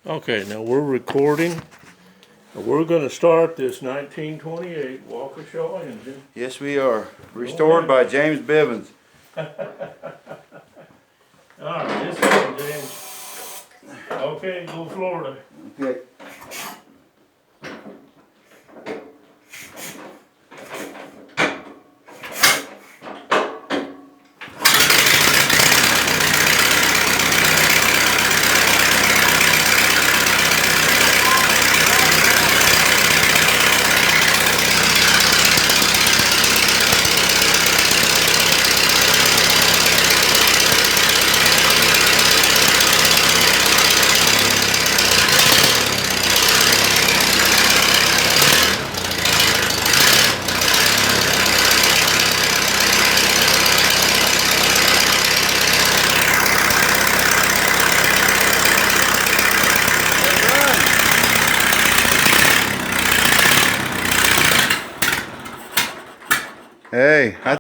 Okay, now we're recording. We're going to start this 1928 WAUKESHA engine. Yes, we are. Restored by James Bivins. Alright, this one, James. Okay, go Florida. Okay. Hey,